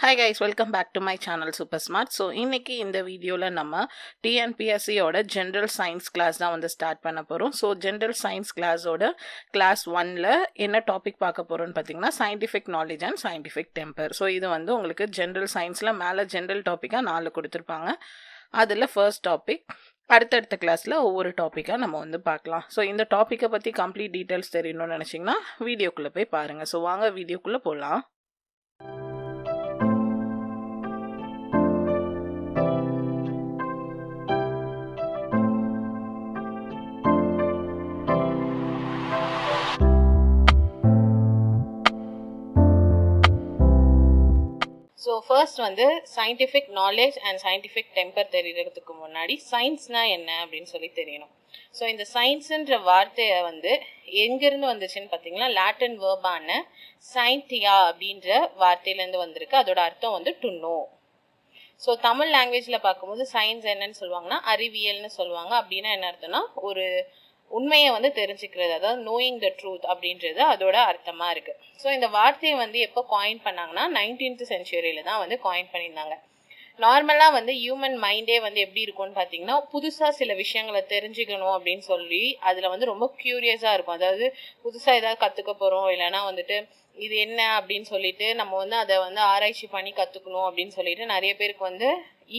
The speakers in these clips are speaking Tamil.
Hi guys, welcome back to my channel Super Smart. So இன்னைக்கு இந்த வீடியோவில் நம்ம டிஎன்பிஎஸ்சியோட ஜென்ரல் சயின்ஸ் கிளாஸ் தான் வந்து ஸ்டார்ட் பண்ண போகிறோம். ஸோ ஜென்ரல் சயின்ஸ் கிளாஸோட கிளாஸ் 1ல் என்ன டாபிக் பார்க்க போகிறோம்னு பார்த்தீங்கன்னா scientific knowledge and scientific temper. So இது வந்து உங்களுக்கு ஜென்ரல் சயின்ஸில் மேலே ஜென்ரல் டாப்பிக்காக 4 கொடுத்துருப்பாங்க. அதில் ஃபர்ஸ்ட் டாபிக், அடுத்தடுத்த கிளாஸில் ஒவ்வொரு டாப்பிக்காக நம்ம வந்து பார்க்கலாம். ஸோ இந்த டாப்பிக்கை பற்றி கம்ப்ளீட் டீட்டெயில்ஸ் தெரியணும்னு நினச்சிங்கன்னா வீடியோக்குள்ளே போய் பாருங்கள். ஸோ வாங்க வீடியோக்குள்ளே போகலாம். ஸோ ஃபர்ஸ்ட் வந்து scientific knowledge and scientific temper தெரியறதுக்கு முன்னாடி சயின்ஸ்னா என்ன அப்படின்னு சொல்லி தெரியணும். ஸோ இந்த சயின்ஸுன்ற வார்த்தையை வந்து எங்கேருந்து வந்துச்சுன்னு பார்த்தீங்கன்னா லாட்டின் வேர்பான சயின்டியா அப்படின்ற வார்த்தையிலேருந்து வந்திருக்கு. அதோட அர்த்தம் வந்து டு நோ. ஸோ தமிழ் லாங்குவேஜில் பார்க்கும்போது சயின்ஸ் என்னன்னு சொல்லுவாங்கன்னா அறிவியல்னு சொல்லுவாங்க. அப்படின்னா என்ன அர்த்தம்னா ஒரு உண்மையை வந்து தெரிஞ்சுக்கிறது, அதாவது நோயிங் த ட்ரூத் அப்படின்றது அதோட அர்த்தமாக இருக்குது. ஸோ இந்த வார்த்தையை வந்து எப்போ காயின் பண்ணாங்கன்னா 19th சென்ச்சுரியில் தான் வந்து காயின் பண்ணியிருந்தாங்க. நார்மலாக வந்து ஹியூமன் மைண்டே வந்து எப்படி இருக்கும்னு பார்த்தீங்கன்னா புதுசாக சில விஷயங்களை தெரிஞ்சுக்கணும் அப்படின்னு சொல்லி அதில் வந்து ரொம்ப க்யூரியஸாக இருக்கும். அதாவது புதுசாக ஏதாவது கற்றுக்க போகிறோம், இல்லைன்னா வந்துட்டு இது என்ன அப்படின்னு சொல்லிட்டு நம்ம வந்து அதை வந்து ஆராய்ச்சி பண்ணி கற்றுக்கணும் அப்படின்னு சொல்லிட்டு நிறைய பேருக்கு வந்து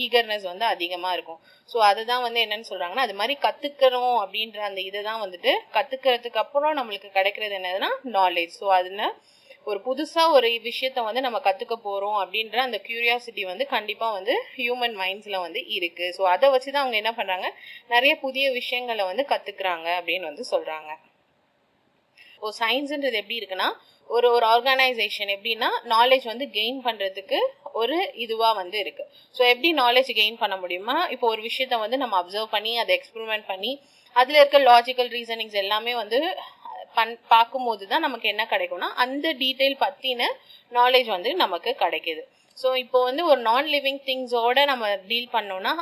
ஈகர்னஸ் வந்து அதிகமாக இருக்கும். ஸோ அதை தான் வந்து என்னன்னு சொல்கிறாங்கன்னா அது மாதிரி கற்றுக்கணும் அப்படின்ற அந்த இதை தான் வந்துட்டு கற்றுக்கிறதுக்கு அப்புறம் நம்மளுக்கு கிடைக்கிறது என்னதுன்னா நாலேஜ். ஸோ அதில் ஒரு புதுசாக ஒரு விஷயத்த வந்து நம்ம கற்றுக்க போகிறோம் அப்படின்ற அந்த க்யூரியாசிட்டி வந்து கண்டிப்பாக வந்து ஹியூமன் மைண்ட்ஸில் வந்து இருக்குது. ஸோ அதை வச்சு தான் அவங்க என்ன பண்ணுறாங்க, நிறைய புதிய விஷயங்களை வந்து கற்றுக்குறாங்க அப்படின்னு வந்து சொல்கிறாங்க. ஓ சயின்ஸுன்றது எப்படி இருக்குன்னா ஒரு ஆர்கனைசேஷன் எப்படின்னா நாலேஜ் வந்து கெயின் பண்ணுறதுக்கு ஒரு இதுவாக வந்து இருக்குது. ஸோ எப்படி நாலேஜ் கெயின் பண்ண முடியுமா, இப்போ ஒரு விஷயத்த வந்து நம்ம அப்சர்வ் பண்ணி அதை எக்ஸ்பெரிமெண்ட் பண்ணி அதில் இருக்க லாஜிக்கல் ரீசனிங்ஸ் எல்லாமே வந்து பார்க்கும்போது தான் நமக்கு என்ன கிடைக்கும்னா அந்த டீட்டெயில் பற்றின நாலேஜ் வந்து நமக்கு கிடைக்கிது. ஸோ இப்போ வந்து ஒரு நான் லிவிங் திங்ஸோட நம்ம டீல் பண்ணோம்னா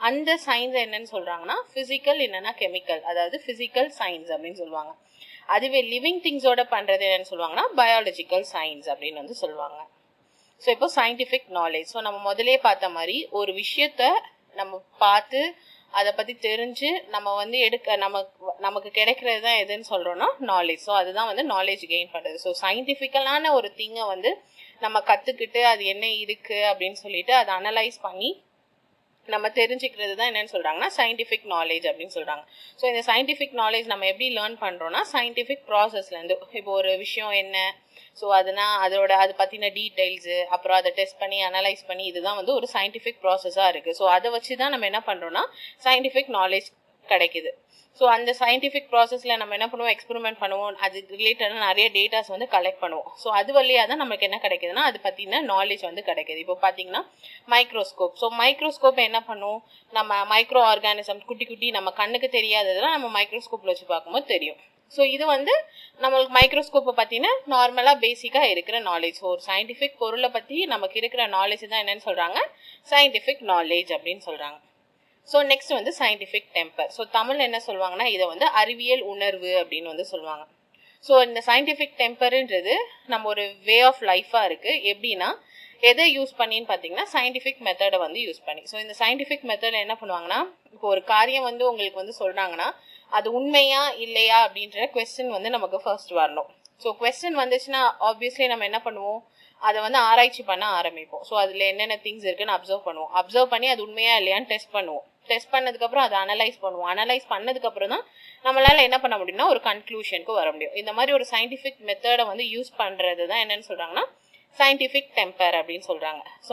அந்த சயின்ஸ் என்னன்னு சொல்கிறாங்கன்னா ஃபிசிக்கல் இல்லைன்னா கெமிக்கல், அதாவது ஃபிசிக்கல் சயின்ஸ் அப்படின்னு சொல்லுவாங்க. அதுவே லிவிங் திங்ஸோட பண்ணுறது என்னன்னு சொல்லுவாங்கன்னா பயாலஜிக்கல் சயின்ஸ் அப்படின்னு வந்து சொல்லுவாங்க. ஸோ இப்போ சயின்டிஃபிக் நாலேஜ், ஸோ நம்ம முதலே பார்த்த மாதிரி ஒரு விஷயத்த நம்ம பார்த்து அதை பற்றி தெரிஞ்சு நம்ம வந்து நமக்கு கிடைக்கிறது தான் எதுன்னு சொல்கிறோன்னா நாலேஜ். ஸோ அதுதான் வந்து நாலேஜ் கெயின் பண்ணுறது. ஸோ சயின்டிஃபிக்கலான ஒரு திங்கை வந்து நம்ம கற்றுக்கிட்டு அது என்ன இருக்குது அப்படின்னு சொல்லிட்டு அதை அனலைஸ் பண்ணி நம்ம தெரிஞ்சுக்கிறது தான் என்னன்னு சொல்கிறாங்கன்னா சயின்டிஃபிக் நாலேஜ் அப்படின்னு சொல்கிறாங்க. ஸோ இந்த சயின்டிஃபிக் நாலேஜ் நம்ம எப்படி லேர்ன் பண்ணுறோன்னா சயின்டிஃபிக் ப்ராசஸ்லேருந்து இப்போ ஒரு விஷயம் என்ன, ஸோ அதை பற்றின டீட்டெயில்ஸு, அப்புறம் அதை டெஸ்ட் பண்ணி அனலைஸ் பண்ணி இதுதான் வந்து ஒரு சயின்டிஃபிக் ப்ராசஸாக இருக்குது. ஸோ அதை வச்சு தான் நம்ம என்ன பண்ணுறோன்னா சயின்டிஃபிக் நாலேஜ் கிடைக்குது. ஸோ அந்த சயின்டிஃபிக் ப்ராசஸில் நம்ம என்ன பண்ணுவோம், எக்ஸ்பெரிமெண்ட் பண்ணுவோம், அது ரிலேட்டடாக நிறைய டேட்டாஸ் வந்து கலெக்ட் பண்ணுவோம். ஸோ அது வழியாக தான் நமக்கு என்ன கிடைக்குதுன்னா அது பற்றின நாலேஜ் வந்து கிடைக்குது. இப்போ பார்த்தீங்கன்னா மைக்ரோஸ்கோப். ஸோ மைக்ரோஸ்கோப் என்ன பண்ணுவோம், நம்ம மைக்ரோ ஆர்கானிசம் குட்டி குட்டி நம்ம கண்ணுக்கு தெரியாததெல்லாம் நம்ம மைக்ரோஸ்கோப்பில் வச்சு பார்க்கும்போது தெரியும். ஸோ இது வந்து நம்மளுக்கு மைக்ரோஸ்கோப்பை பற்றின நார்மலாக பேசிக்காக இருக்கிற நாலேஜ். ஸோ ஒரு சயின்டிஃபிக் பொருளை பற்றி நமக்கு இருக்கிற நாலேஜ் தான் என்னன்னு சொல்கிறாங்க சயின்டிஃபிக் நாலேஜ் அப்படின்னு சொல்கிறாங்க. ஸோ நெக்ஸ்ட் வந்து சயின்டிஃபிக் டெம்பர். ஸோ தமிழ் என்ன சொல்லுவாங்கன்னா இதை வந்து அறிவியல் உணர்வு அப்படின்னு வந்து சொல்லுவாங்க. ஸோ இந்த சயின்டிஃபிக் டெம்பருன்றது நம்ம ஒரு வே ஆஃப் லைஃபாக இருக்குது. எப்படின்னா எதை யூஸ் பண்ணின்னு பார்த்தீங்கன்னா சயின்டிஃபிக் மெத்தடை வந்து யூஸ் பண்ணி. ஸோ இந்த சயின்டிஃபிக் மெத்தட் என்ன பண்ணுவாங்கன்னா இப்போ ஒரு காரியம் வந்து உங்களுக்கு வந்து சொல்கிறாங்கன்னா அது உண்மையா இல்லையா அப்படின்ற கொஸ்டின் வந்து நமக்கு ஃபர்ஸ்ட் வரணும். ஸோ கொஸ்டின் வந்துச்சுன்னா ஆப்வியஸ்லி நம்ம என்ன பண்ணுவோம், அதை வந்து ஆராய்ச்சி பண்ண ஆரம்பிப்போம். ஸோ அதில் என்னென்ன திங்ஸ் இருக்குன்னு அப்சர்வ் பண்ணி அது உண்மையா இல்லையான்னு டெஸ்ட் பண்ணுவோம். டெஸ்ட் பண்ணதுக்கப்புறம் அதை அனலைஸ் பண்ணுவோம். அனலைஸ் பண்ணதுக்கப்புறம் தான் நம்மளால் என்ன பண்ண முடியும்னா ஒரு கன்க்ளூஷனுக்கு வர முடியும். இந்த மாதிரி ஒரு சயின்டிஃபிக் மெத்தடை வந்து யூஸ் பண்ணுறது தான் என்னன்னு சொல்கிறாங்கன்னா சயின்டிஃபிக் டெம்பர் அப்படின்னு சொல்கிறாங்க. ஸோ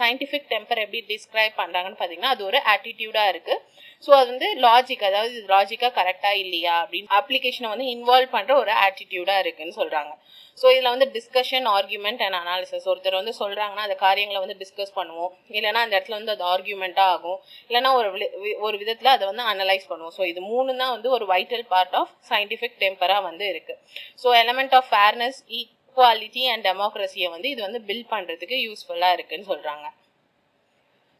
சயின்டிஃபிக் டெம்பர் எப்படி டிஸ்கிரைப் பண்ணுறாங்கன்னு பார்த்தீங்கன்னா அது ஒரு ஆட்டிடியூடாக இருக்குது. ஸோ அது வந்து லாஜிக், அதாவது இது லாஜிக்காக கரெக்டாக இல்லையா அப்படின்னு அப்ளிகேஷனை வந்து இன்வால்வ் பண்ணுற ஒரு ஆட்டிடியூடாக இருக்குன்னு சொல்கிறாங்க. ஸோ இதில் வந்து டிஸ்கஷன், ஆர்குமெண்ட் அண்ட் அனாலிசிஸ். ஒருத்தர் வந்து சொல்கிறாங்கன்னா அந்த காரியங்களை வந்து டிஸ்கஸ் பண்ணுவோம், இல்லைனா அந்த இடத்துல வந்து அது ஆர்குமெண்ட்டாக ஆகும், இல்லைனா ஒரு விதத்தில் அதை வந்து அனலைஸ் பண்ணுவோம். ஸோ இது 3 தான் வந்து ஒரு வைட்டல் பார்ட் ஆஃப் சயின்டிஃபிக் டெம்பராக வந்து இருக்குது. So element of fairness, equality and டெமோக்ரஸியை வந்து இது வந்து பில்ட் பண்ணுறதுக்கு யூஸ்ஃபுல்லாக இருக்குன்னு சொல்கிறாங்க.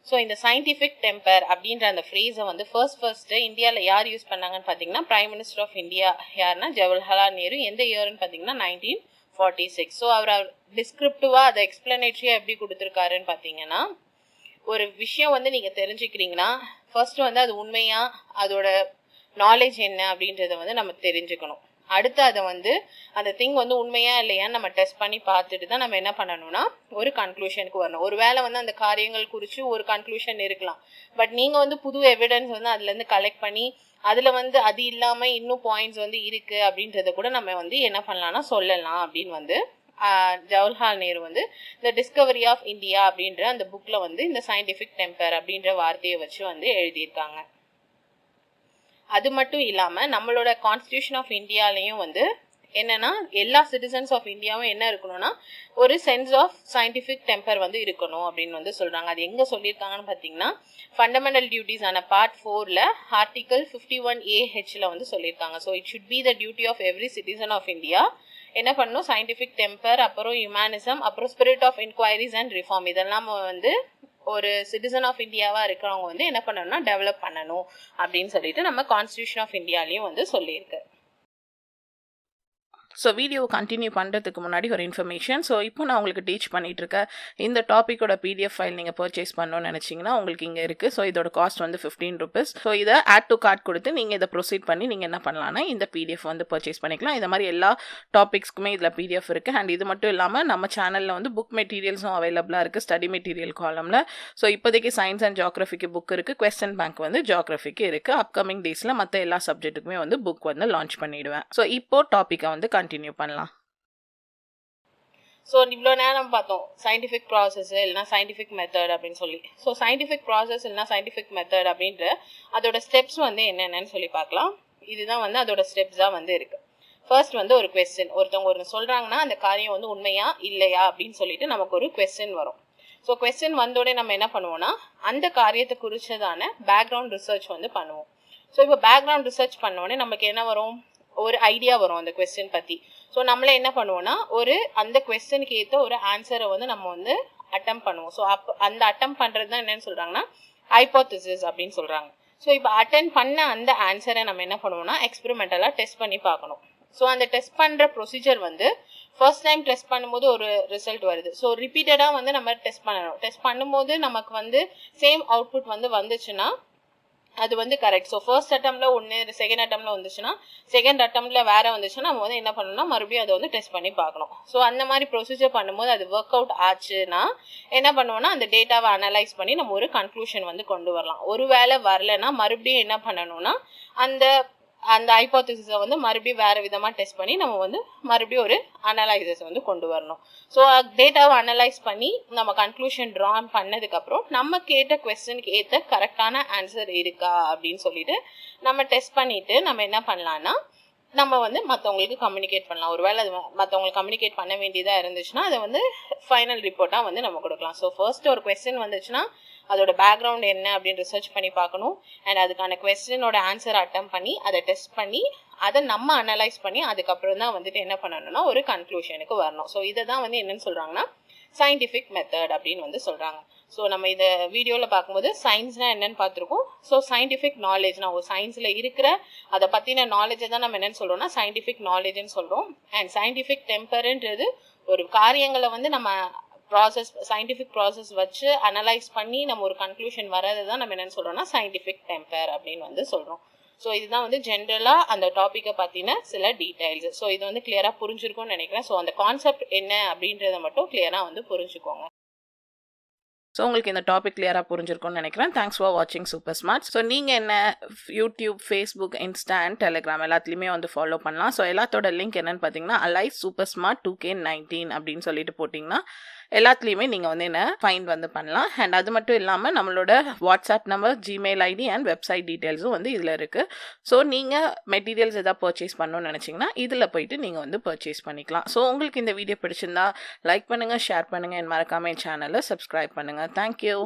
ஸோ இந்த சயின்டிஃபிக் டெம்பர் அப்படின்ற அந்த ஃப்ரேஸை வந்து ஃபர்ஸ்ட்டு இந்தியாவில் யார் யூஸ் பண்ணாங்கன்னு பார்த்தீங்கன்னா பிரைம் மினிஸ்டர் ஆஃப் இந்தியா யாருன்னா ஜவஹர்லால் நேரு. எந்த இயர்னு பார்த்தீங்கன்னா 19 46. ஸோ அவர் டிஸ்கிரிப்டிவாக அதை எக்ஸ்பிளனேட்டரியாக எப்படி கொடுத்துருக்காருன்னு பார்த்தீங்கன்னா, ஒரு விஷயம் வந்து நீங்கள் தெரிஞ்சுக்கிறீங்கன்னா ஃபர்ஸ்ட் வந்து அது உண்மையாக அதோட நாலேஜ் என்ன அப்படின்றத வந்து நம்ம தெரிஞ்சுக்கணும். அடுத்து அதை வந்து அந்த திங் வந்து உண்மையா இல்லையான்னு நம்ம டெஸ்ட் பண்ணி பார்த்துட்டு தான் நம்ம என்ன பண்ணணும்னா ஒரு கன்க்ளூஷனுக்கு வரணும். ஒரு வேளை வந்து அந்த காரியங்கள் குறித்து ஒரு கன்க்ளூஷன் இருக்கலாம், பட் நீங்கள் வந்து புது எவிடன்ஸ் வந்து அதுலேருந்து கலெக்ட் பண்ணி அதில் வந்து அது இல்லாமல் இன்னும் பாயிண்ட்ஸ் வந்து இருக்குது அப்படின்றத கூட நம்ம வந்து என்ன பண்ணலாம்னா சொல்லலாம் அப்படின்னு வந்து ஜவஹர்லால் நேரு வந்து த டிஸ்கவரி ஆஃப் இந்தியா அப்படின்ற அந்த புக்கில் வந்து இந்த சயின்டிஃபிக் டெம்பர் அப்படின்ற வார்த்தையை வச்சு வந்து எழுதியிருக்காங்க. அது மட்டும் இல்லாமல் நம்மளோட கான்ஸ்டியூஷன் ஆஃப் இந்தியாலையும் வந்து என்னன்னா எல்லா சிட்டிசன்ஸ் ஆஃப் இந்தியாவும் என்ன இருக்கணும்னா ஒரு சென்ஸ் ஆஃப் சயின்டிஃபிக் டெம்பர் வந்து இருக்கணும் அப்படின்னு வந்து சொல்கிறாங்க. அது எங்கே சொல்லியிருக்காங்கன்னு பார்த்தீங்கன்னா ஃபண்டமெண்டல் டியூட்டிஸ் ஆன பார்ட் 4ல் ஆர்டிகல் 51AHல வந்து சொல்லியிருக்காங்க. So it should be the duty of every citizen of India என்ன பண்ணணும், சயின்டிஃபிக் டெம்பர், அப்புறம் ஹியூமனிசம், அப்புறம் spirit of enquiries and reform, இதெல்லாம் வந்து ஒரு சிட்டிசன் ஆஃப் இந்தியாவாக இருக்கிறவங்க வந்து என்ன பண்ணணும்னா டெவலப் பண்ணணும் அப்படின்னு சொல்லிட்டு நம்ம கான்ஸ்டியூஷன் ஆஃப் இந்தியாலையும் வந்து சொல்லியிருக்கு. ஸோ வீடியோவை கண்டினியூ பண்ணுறதுக்கு முன்னாடி ஒரு இன்ஃபர்மேஷன். ஸோ இப்போ நான் உங்களுக்கு டீச் பண்ணிகிட்ருக்க இந்த டாப்பிக்கோட PDF ஃபைல் நீங்கள் பர்ச்சேஸ் பண்ணணும்னு நினச்சிங்கன்னா உங்களுக்கு இங்கே இருக்குது. ஸோ இதோட காஸ்ட் வந்து 15 rupees. ஸோ இதை ஆட் டு கார்ட் கொடுத்து நீங்கள் இதை ப்ரொசீட் பண்ணி நீங்கள் என்ன பண்ணலான்னா இந்த PDF வந்து பர்ச்சேஸ் பண்ணிக்கலாம். இந்த மாதிரி எல்லா டாபிக்ஸ்க்குமே இதில் PDF இருக்குது. அண்ட் இது மட்டும் இல்லாமல் நம்ம சேனலில் வந்து புக் மெட்டீரியல்ஸும் அவைலபிளாக இருக்குது ஸ்டடி மெட்டீரியல் காலமில். ஸோ இப்போதைக்கு சயின்ஸ் அண்ட் ஜியாகிரஃபிக்கு புக் இருக்குது, கொஸ்டின் பேங்க் வந்து ஜியாகிரஃபிக்கு இருக்குது. அப்கமிங் டேஸில் மற்ற எல்லா சப்ஜெக்ட்டுக்குமே வந்து புக் வந்து லான்ச் பண்ணிவிடுவேன். ஸோ இப்போ டாப்பிக்கை வந்து கண்டினியூ பண்ணலாம். ஸோ இவ்வளோ நேரம் பார்த்தோம் சயின்டிஃபிக் ப்ராசஸ் இல்லைனா சயின்டிஃபிக் மெத்தட் அப்படின்னு சொல்லி. ஸோ சயின்டிஃபிக் ப்ராசஸ் இல்லைனா சயின்டிஃபிக் மெத்தட் அப்படின்ற அதோட ஸ்டெப்ஸ் வந்து என்னென்னு சொல்லி பார்க்கலாம். இதுதான் வந்து அதோட ஸ்டெப்ஸாக வந்து இருக்குது. ஃபர்ஸ்ட் வந்து ஒரு கொஸ்டின், ஒருத்தவங்க சொல்கிறாங்கன்னா அந்த காரியம் வந்து உண்மையா இல்லையா அப்படின்னு சொல்லிட்டு நமக்கு ஒரு கொஸ்டின் வரும். ஸோ கொஸ்டின் வந்தோடனே நம்ம என்ன பண்ணுவோம்னா அந்த காரியத்தை குறித்ததான பேக்ரவுண்ட் ரிசர்ச் வந்து பண்ணுவோம். ஸோ இப்போ பேக்ரவுண்ட் ரிசர்ச் பண்ணோடனே நமக்கு என்ன வரும், ஒரு ஐடியா வரும் அந்த கொஸ்டின் பற்றி. ஸோ நம்மளே என்ன பண்ணுவோம்னா அந்த கொஸ்டினுக்கு ஏற்ற ஒரு ஆன்சரை வந்து நம்ம வந்து அட்டெம்ப்ட் பண்ணுவோம். ஸோ அந்த அட்டெம்ப்ட் பண்ணுறது தான் என்னன்னு சொல்கிறாங்கன்னா ஹைபோதசிஸ் அப்படின்னு சொல்கிறாங்க. ஸோ இப்போ அட்டென்ட் பண்ண அந்த ஆன்சரை நம்ம என்ன பண்ணுவோம்னா எக்ஸ்பெரிமெண்டலாக டெஸ்ட் பண்ணி பார்க்கணும். ஸோ அந்த டெஸ்ட் பண்ணுற ப்ரொசீஜர் வந்து ஃபர்ஸ்ட் டைம் டெஸ்ட் பண்ணும்போது ஒரு ரிசல்ட் வருது. ஸோ ரிப்பீட்டடாக வந்து நம்ம டெஸ்ட் பண்ணணும். டெஸ்ட் பண்ணும்போது நமக்கு வந்து சேம் அவுட்புட் வந்து வந்துச்சுன்னா அது வந்து கரெக்ட். ஸோ ஃபர்ஸ்ட் அட்டம்ப்ட்ல ஒன்று, செகண்ட் அட்டம்ப்ட்ல வந்துச்சுன்னா, செகண்ட் அட்டம்ப்ட்ல வேற வந்துச்சுன்னா நம்ம வந்து என்ன பண்ணணும்னா மறுபடியும் அதை வந்து டெஸ்ட் பண்ணி பார்க்கணும். ஸோ அந்த மாதிரி ப்ரொசீஜர் பண்ணும்போது அது ஒர்க் அவுட் ஆச்சுன்னா என்ன பண்ணுவோம்னா அந்த டேட்டாவை அனலைஸ் பண்ணி நம்ம ஒரு கன்க்ளூஷன் வந்து கொண்டு வரலாம். ஒரு வேளை வரலைன்னா மறுபடியும் என்ன பண்ணணும்னா அந்த ஹைபோதசிஸை வந்து மறுபடியும் வேறு விதமாக டெஸ்ட் பண்ணி நம்ம வந்து மறுபடியும் ஒரு அனலைசஸ் வந்து கொண்டு வரணும். ஸோ டேட்டாவை அனலைஸ் பண்ணி நம்ம கன்க்ளூஷன் ட்ரா பண்ணதுக்கப்புறம் நம்ம கேட்ட கொஸ்டினுக்கு ஏற்ற கரெக்டான ஆன்சர் இருக்கா அப்படின்னு சொல்லிட்டு நம்ம டெஸ்ட் பண்ணிவிட்டு நம்ம என்ன பண்ணலான்னா நம்ம வந்து மற்றவங்களுக்கு கம்யூனிகேட் பண்ணலாம். ஒரு வேளை அது மற்றவங்களுக்கு கம்யூனிகேட் பண்ண வேண்டியதாக இருந்துச்சுன்னா அதை வந்து ஃபைனல் ரிப்போர்ட்டாக வந்து நம்ம கொடுக்கலாம். ஸோ ஃபர்ஸ்ட் ஒரு கொஸ்டின் வந்துச்சுன்னா அதோட பேக்ரவுண்ட் என்ன அப்படின்னு ரிசர்ச் பண்ணி பார்க்கணும். அண்ட் அதுக்கான கொஸ்டினோட ஆன்சர் அட்டெம்ப்ட் பண்ணி அதை டெஸ்ட் பண்ணி அதை நம்ம அனலைஸ் பண்ணி அதுக்கப்புறம் தான் வந்துட்டு என்ன பண்ணணும்னா ஒரு கன்க்ளூஷனுக்கு வரணும். ஸோ இதை தான் வந்து என்னன்னு சொல்கிறாங்கன்னா சயின்டிஃபிக் மெத்தட் அப்படின்னு வந்து சொல்கிறாங்க. ஸோ நம்ம இதை வீடியோவில் பார்க்கும்போது சயின்ஸ்னால் என்னென்னு பார்த்துருக்கோம். ஸோ சயின்டிஃபிக் நாலேஜ்னா ஒரு சயின்ஸில் இருக்கிற அதை பற்றின நாலேஜை தான் நம்ம என்னென்னு சொல்கிறோம்னா சயின்டிஃபிக் நாலேஜ்னு சொல்கிறோம். அண்ட் சயின்டிஃபிக் டெம்பர்ன்றது ஒரு காரியங்களை வந்து நம்ம சயின்டிஃபிக் ப்ராசஸ் வச்சு அனலைஸ் பண்ணி நம்ம ஒரு கன்க்ளூஷன் வரது தான் நம்ம என்னென்னு சொல்கிறோம்னா சயின்டிஃபிக் டெம்பர் அப்படின்னு வந்து சொல்கிறோம். ஸோ இதுதான் வந்து ஜென்ரலாக அந்த டாப்பிக்கை பற்றின சில டீட்டெயில்ஸ். ஸோ இது வந்து கிளியராக புரிஞ்சிருக்கும்னு நினைக்கிறேன். ஸோ அந்த கான்செப்ட் என்ன அப்படின்றத மட்டும் கிளியராக வந்து புரிஞ்சுக்கோங்க. ஸோ உங்களுக்கு இந்த டாபிக் கிளியராக புரிஞ்சிருக்கும்னு நினைக்கிறேன். தேங்க்ஸ் ஃபார் வாட்சிங் சூப்பர் ஸ்மார்ட். ஸோ நீங்கள் என்ன YouTube, Facebook, Insta and Telegram எல்லாத்துலேயுமே வந்து ஃபாலோ பண்ணலாம். ஸோ எல்லாத்தோட லிங்க் என்னென்னு பார்த்தீங்கன்னா அலைவ் சூப்பர் ஸ்மார்ட் 2K19 அப்படின்னு சொல்லிட்டு போட்டிங்கன்னா எல்லாத்துலேயுமே நீங்கள் வந்து என்ன ஃபைண்ட் வந்து பண்ணலாம். அண்ட் அது மட்டும் இல்லாமல் நம்மளோட WhatsApp number, Gmail ID and website டீட்டெயில்ஸும் வந்து இதில் இருக்குது. ஸோ நீங்கள் மெட்டீரியல்ஸ் எதாவது பர்ச்சேஸ் பண்ணணும்னு நினச்சிங்கன்னா இதில் போயிட்டு நீங்கள் வந்து பர்ச்சேஸ் பண்ணிக்கலாம். ஸோ உங்களுக்கு இந்த வீடியோ பிடிச்சிருந்தா லைக் பண்ணுங்கள், ஷேர் பண்ணுங்கள், மறக்காமல் என் சேனலை சப்ஸ்கிரைப் பண்ணுங்கள். தேங்க்யூ.